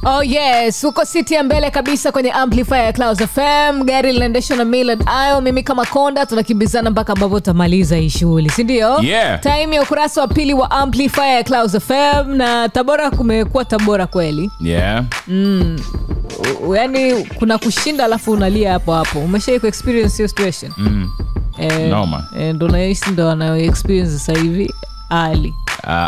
Oh yes, uko city ya mbele kabisa kwenye amplifier ya Clouds FM. Gari linaendeshwa na Millard Ayo. Mimi kama konda tunakimbizana mpaka ambapo tutamaliza hii shughuli, si ndio? Yeah. Time ya ukurasa wa pili wa amplifier ya Clouds FM, na Tabora kumekuwa Tabora kweli. Yeah. Yaani kuna kushinda alafu unalia hapo hapo. Umeshawahi ku experience hiyo situation? Noma. Ndo naishi ndo anayo experience sasa hivi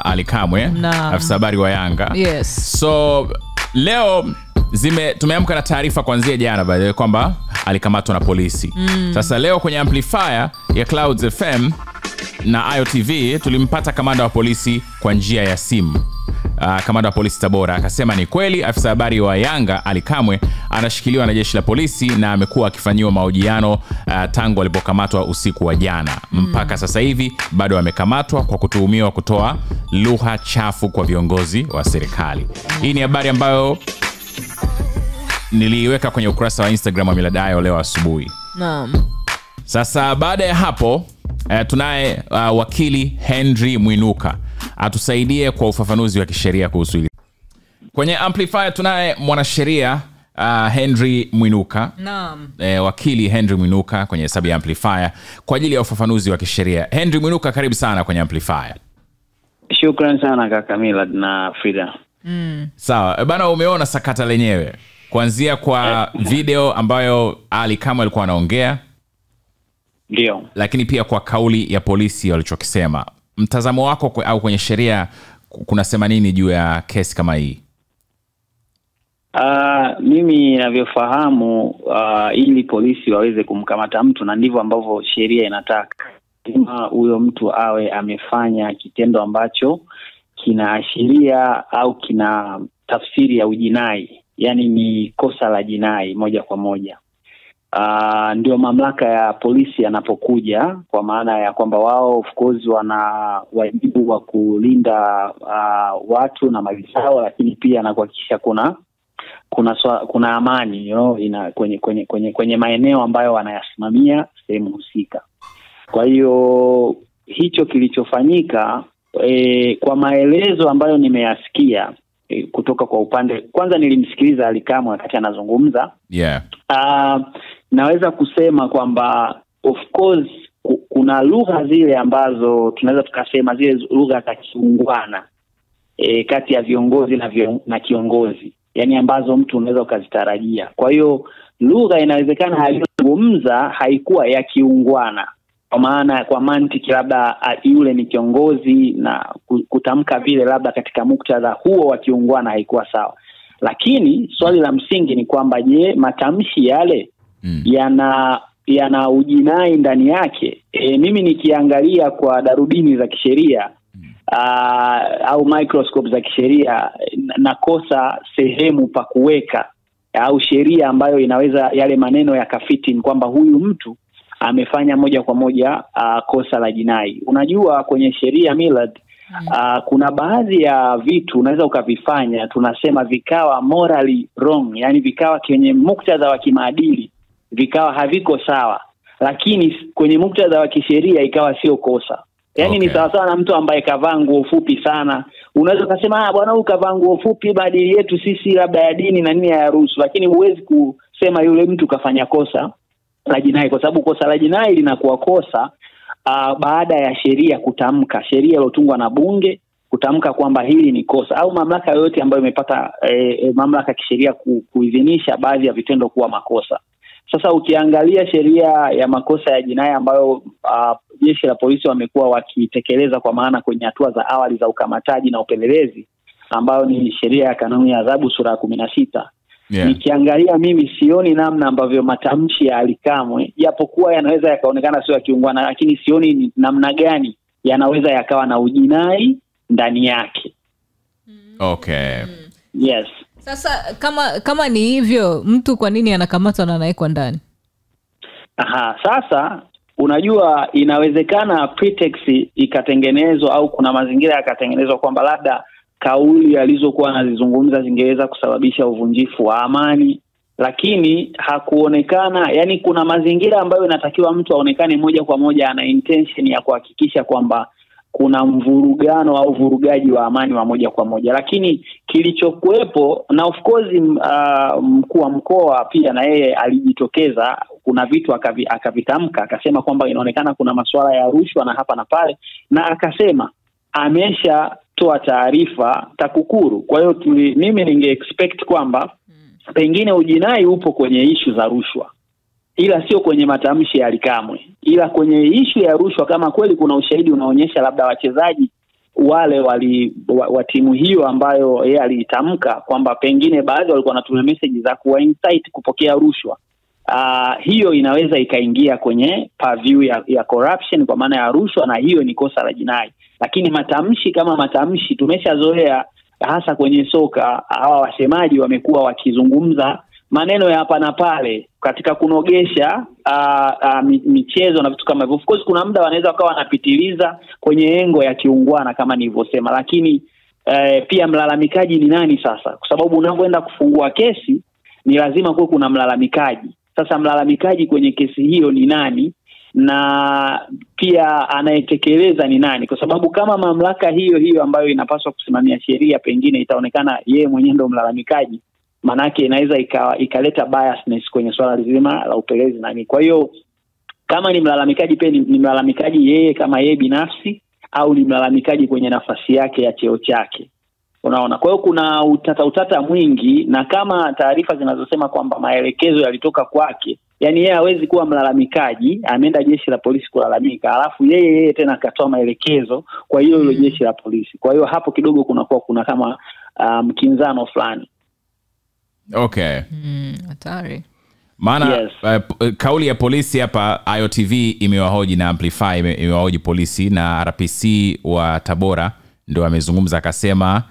Ali Kamwe, afisa habari wa Yanga. Yes. So leo tumeamka na taarifa kuanzia jana by the way kwamba alikamatwa na polisi. Sasa leo kwenye amplifier ya Clouds FM na IOTV tulimpata kamanda wa polisi kwa njia ya simu. Kamanda wa polisi Tabora akasema ni kweli afisa habari wa Yanga Ali Kamwe anashikiliwa na jeshi la polisi na amekuwa akifanyiwa mahojiano tangu alipokamatwa usiku wa jana. Mpaka sasa hivi bado amekamatwa kwa kutuhumiwa kutoa lugha chafu kwa viongozi wa serikali. Hii ni habari ambayo niliiweka kwenye ukurasa wa Instagram wa Millard Ayo leo asubuhi. Naam. Sasa baada ya hapo tunaye wakili Henry Mwinuka atusaidie kwa ufafanuzi wa kisheria kuhusu hili. Kwenye amplifier tunaye mwanasheria Henry Mwinuka. Naam. Wakili Henry Mwinuka kwenye hesabu ya amplifier kwa ajili ya ufafanuzi wa kisheria. Henry Mwinuka, karibu sana kwenye amplifier. Shukrani sana kaka Millard na Frida. Sawa, bana, umeona sakata lenyewe kuanzia kwa video ambayo Ali Kamwe alikuwa anaongea. Ndio. Lakini pia kwa kauli ya polisi walichokisema. Mtazamo wako au kwenye sheria kunasema nini juu ya kesi kama hii? Mimi ninavyofahamu ili polisi waweze kumkamata mtu, na ndivyo ambavyo sheria inataka, kama huyo mtu awe amefanya kitendo ambacho kinaashiria au kina tafsiri ya ujinai, yani ni kosa la jinai moja kwa moja. Ndio mamlaka ya polisi yanapokuja, kwa maana ya kwamba wao of course wana wajibu wa kulinda watu na mali zao, lakini pia na kuhakikisha kuna amani kwenye maeneo ambayo wanayasimamia sehemu husika. Kwa hiyo hicho kilichofanyika kwa maelezo ambayo nimeyasikia kutoka kwa upande, kwanza nilimsikiliza Ali Kamwe wakati anazungumza. Yeah. Naweza kusema kwamba of course kuna lugha zile ambazo tunaweza tukasema zile lugha za kiungwana kati ya viongozi na kiongozi, yani ambazo mtu unaweza ukazitarajia. Kwa hiyo lugha inawezekana aliyozungumza haikuwa ya kiungwana, kwa maana kwa mantiki labda yule ni kiongozi na kutamka vile labda katika muktadha huo wa kiungwana haikuwa sawa. Lakini swali la msingi ni kwamba je, matamshi yale yana ujinai ndani yake? Mimi nikiangalia kwa darubini za kisheria au microscope za kisheria, nakosa sehemu pa kuweka au sheria ambayo inaweza yale maneno yakafiti ni kwamba huyu mtu amefanya moja kwa moja kosa la jinai. Unajua kwenye sheria Millard, kuna baadhi ya vitu unaweza ukavifanya, tunasema vikawa morally wrong, yani vikawa kwenye muktadha wa kimaadili vikawa haviko sawa, lakini kwenye muktadha wa kisheria ikawa sio kosa. Yani ni sawa sawa na mtu ambaye kavaa nguo fupi sana. Unaweza kusema bwana huyu kavaa nguo fupi, maadili yetu sisi labda ya dini na nini hayaruhusu, lakini huwezi kusema yule mtu kafanya kosa la jinai, kwa sababu kosa la jinai linakuwa kosa baada ya sheria kutamka, sheria iliyotungwa na bunge kutamka kwamba hili ni kosa, au mamlaka yoyote ambayo imepata mamlaka kisheria kuidhinisha baadhi ya vitendo kuwa makosa. Sasa ukiangalia sheria ya makosa ya jinai ambayo jeshi la polisi wamekuwa wakitekeleza, kwa maana kwenye hatua za awali za ukamataji na upelelezi, ambayo ni sheria ya kanuni ya adhabu sura ya 16. Yeah. Nikiangalia mimi sioni namna ambavyo matamshi ya Ali Kamwe, japokuwa yanaweza yakaonekana sio ya kiungwana, lakini sioni namna gani yanaweza yakawa na ujinai ndani yake. Okay. Yes. Sasa kama ni hivyo, mtu kwa nini anakamatwa na anaekwa ndani? Sasa unajua inawezekana pretext ikatengenezwa au kuna mazingira yakatengenezwa kwamba labda kauli alizokuwa anazizungumza zingeweza kusababisha uvunjifu wa amani, lakini hakuonekana. Yani kuna mazingira ambayo inatakiwa mtu aonekane moja kwa moja ana intention ya kuhakikisha kwamba kuna mvurugano au vurugaji wa amani wa moja kwa moja. Lakini kilichokuwepo, na of course mkuu wa mkoa pia na yeye alijitokeza, kuna vitu akavitamka, akasema kwamba inaonekana kuna masuala ya rushwa na hapa na pale, na akasema ameshatoa taarifa TAKUKURU. Kwa hiyo mimi ninge expect kwamba pengine ujinai upo kwenye issue za rushwa, ila sio kwenye matamshi ya Alikamwe, ila kwenye issue ya rushwa. Kama kweli kuna ushahidi unaonyesha labda wachezaji wale wa timu hiyo ambayo yeye alitamka kwamba pengine baadhi walikuwa wanatumia message za kuwa incite kupokea rushwa, hiyo inaweza ikaingia kwenye purview ya corruption kwa maana ya rushwa, na hiyo ni kosa la jinai. Lakini matamshi kama matamshi, tumeshazoea hasa kwenye soka, hawa wasemaji wamekuwa wakizungumza maneno ya hapa na pale katika kunogesha michezo na vitu kama hivyo. Of course kuna muda wanaweza wakawa wanapitiliza kwenye engo ya kiungwana kama nilivyosema, lakini pia mlalamikaji ni nani sasa? Kwa sababu unapoenda kufungua kesi ni lazima kuwe kuna mlalamikaji. Sasa mlalamikaji kwenye kesi hiyo ni nani, na pia anayetekeleza ni nani? Kwa sababu kama mamlaka hiyo ambayo inapaswa kusimamia sheria pengine itaonekana yeye mwenyewe ndo mlalamikaji, manake inaweza ikaleta biasness kwenye swala zima la upelelezi nani. Kwa hiyo kama ni mlalamikaji pia ni mlalamikaji yeye kama yeye binafsi, au ni mlalamikaji kwenye nafasi yake ya cheo chake, unaona? Kwa hiyo kuna utata mwingi, na kama taarifa zinazosema kwamba maelekezo yalitoka kwake, yani yeye hawezi kuwa mlalamikaji, ameenda jeshi la polisi kulalamika, alafu yeye tena akatoa maelekezo kwa hiyo jeshi la polisi. Kwa hiyo hapo kidogo kuna kama mkinzano fulani. Okay. Hatari. Maana Yes. Kauli ya polisi hapa, IOTV imewahoji na Amplify imewahoji polisi, na RPC wa Tabora ndio amezungumza akasema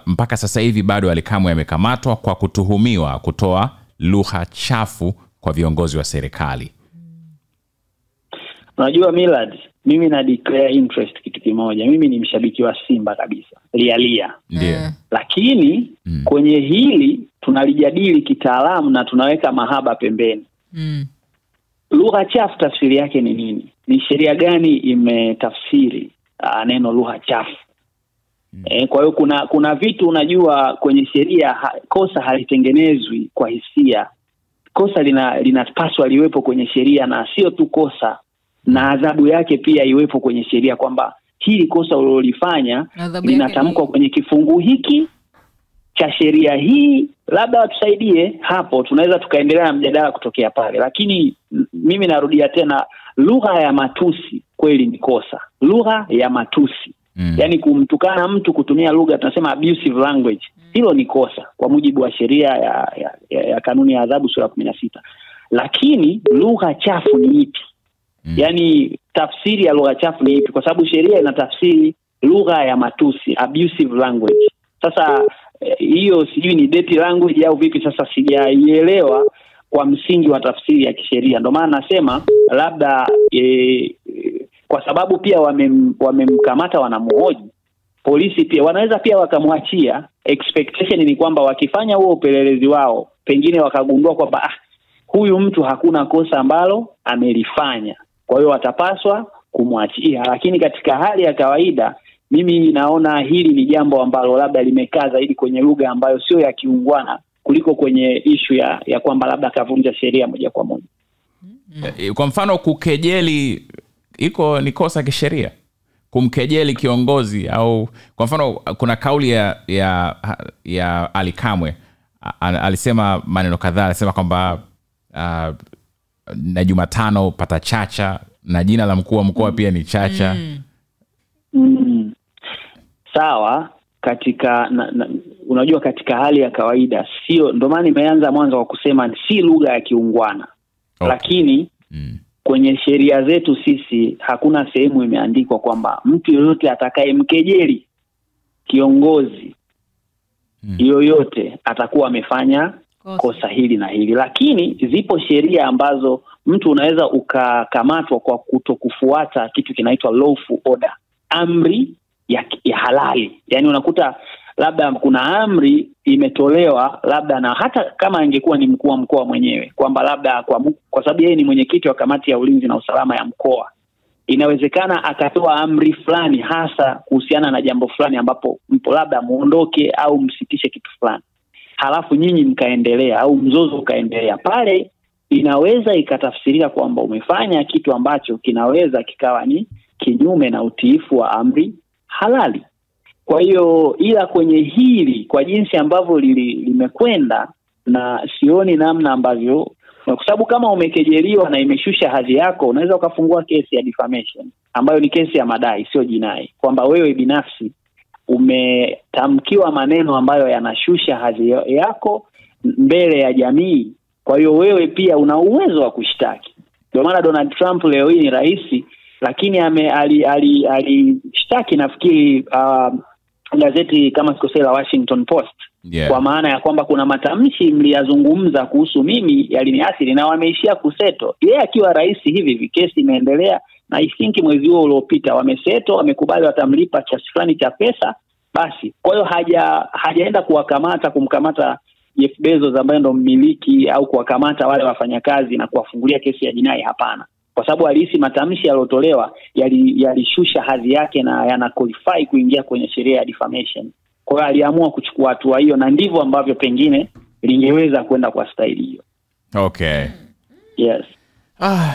mpaka sasa hivi bado Alikamwe amekamatwa kwa kutuhumiwa kutoa lugha chafu kwa viongozi wa serikali. Unajua Millard, mimi na declare interest kitu kimoja. Mimi ni mshabiki wa Simba kabisa, lialia. Ndio. Lakini kwenye hili tunalijadili kitaalamu na tunaweka mahaba pembeni. Lugha chafu tafsiri yake ni nini? Ni sheria gani imetafsiri neno lugha chafu? Kwa hiyo kuna vitu unajua kwenye sheria kosa halitengenezwi kwa hisia. Kosa linapaswa liwepo kwenye sheria, na sio tu kosa, na adhabu yake pia iwepo kwenye sheria, kwamba hili kosa ulilofanya linatamkwa kwenye kifungu hiki cha sheria hii, labda watusaidie hapo, tunaweza tukaendelea na mjadala kutokea pale. Lakini mimi narudia tena, lugha ya matusi kweli ni kosa. Lugha ya matusi, yani kumtukana mtu, kutumia lugha tunasema abusive language, hilo ni kosa kwa mujibu wa sheria ya kanuni ya adhabu sura 16. Lakini lugha chafu ni ipi? Yani tafsiri ya lugha chafu ni ipi? Kwa sababu sheria inatafsiri lugha ya matusi, abusive language. Sasa hiyo sijui ni dirty language au vipi, sasa sijaielewa kwa msingi wa tafsiri ya kisheria. Ndio maana nasema labda kwa sababu pia wamemkamata, wanamhoji, polisi pia wanaweza pia wakamwachia. Expectation ni kwamba wakifanya huo upelelezi wao, pengine wakagundua kwamba huyu mtu hakuna kosa ambalo amelifanya, kwa hiyo watapaswa kumwachia. Lakini katika hali ya kawaida mimi naona hili ni jambo ambalo labda limekaa zaidi kwenye lugha ambayo sio ya kiungwana kuliko kwenye issue ya kwamba labda kavunja sheria moja kwa moja. Kwa mfano kukejeli ni kosa kisheria? Kumkejeli kiongozi, au kwa mfano kuna kauli ya Alikamwe alisema maneno kadhaa, alisema kwamba na Jumatano pata chacha, na jina la mkuu wa mkoa pia ni Chacha. Sawa, katika unajua katika hali ya kawaida sio, ndio maana nimeanza mwanzo wa kusema si lugha ya kiungwana. Okay. Lakini kwenye sheria zetu sisi hakuna sehemu imeandikwa kwamba mtu yoyote atakayemkejeli kiongozi yoyote atakuwa amefanya kosa hili na hili. Lakini zipo sheria ambazo mtu unaweza ukakamatwa kwa kutokufuata kitu kinaitwa lawful order, amri ya halali. Yani unakuta labda kuna amri imetolewa, labda na hata kama angekuwa ni mkuu wa mkoa mwenyewe, kwamba labda kwa sababu yeye ni mwenyekiti wa kamati ya ulinzi na usalama ya mkoa, inawezekana akatoa amri fulani hasa kuhusiana na jambo fulani ambapo mpo labda muondoke au msitishe kitu fulani, halafu nyinyi mkaendelea au mzozo ukaendelea, pale inaweza ikatafsirika kwamba umefanya kitu ambacho kinaweza kikawa ni kinyume na utiifu wa amri halali. Kwa hiyo ila kwenye hili kwa jinsi ambavyo limekwenda, na sioni namna ambavyo, kwa sababu kama umekejeliwa na imeshusha hadhi yako, unaweza ukafungua kesi ya defamation ambayo ni kesi ya madai, sio jinai, kwamba wewe binafsi umetamkiwa maneno ambayo yanashusha hadhi yako mbele ya jamii. Kwa hiyo wewe pia una uwezo wa kushtaki. Ndio maana Donald Trump leo hii ni rais, lakini alishtaki nafikiri gazeti kama sikosea la Washington Post. Yeah. Kwa maana ya kwamba kuna matamshi mliyazungumza kuhusu mimi yaliniathiri, na wameishia kuseto. Yeye akiwa rais hivi kesi imeendelea, na I think mwezi huo uliopita wameseto, wamekubali watamlipa kiasi fulani cha pesa basi. Kwa hiyo hajaenda kumkamata Jeff Bezos ambaye ndo mmiliki, au kuwakamata wale wafanyakazi na kuwafungulia kesi ya jinai, hapana. Kwa sababu alihisi matamshi yaliyotolewa yalishusha hadhi yake na yana qualify kuingia kwenye sheria ya defamation. Kwa hiyo aliamua kuchukua hatua hiyo, na ndivyo ambavyo pengine lingeweza kwenda kwa staili hiyo. Okay. Yes.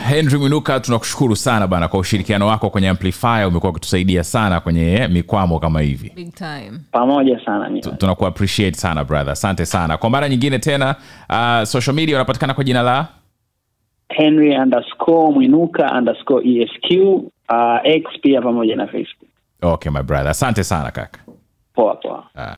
Henry Mwinuka, tunakushukuru sana bana kwa ushirikiano wako kwenye Amplifier. Umekuwa ukitusaidia sana kwenye mikwamo kama hivi. Big time. Pamoja sana mimi. Tunaku appreciate sana brother. Asante sana. Kwa mara nyingine tena, social media unapatikana kwa jina la Henry_Mwinuka_ESQ, X pia pamoja na Facebook. Okay my brother. Asante sana kaka. Poa.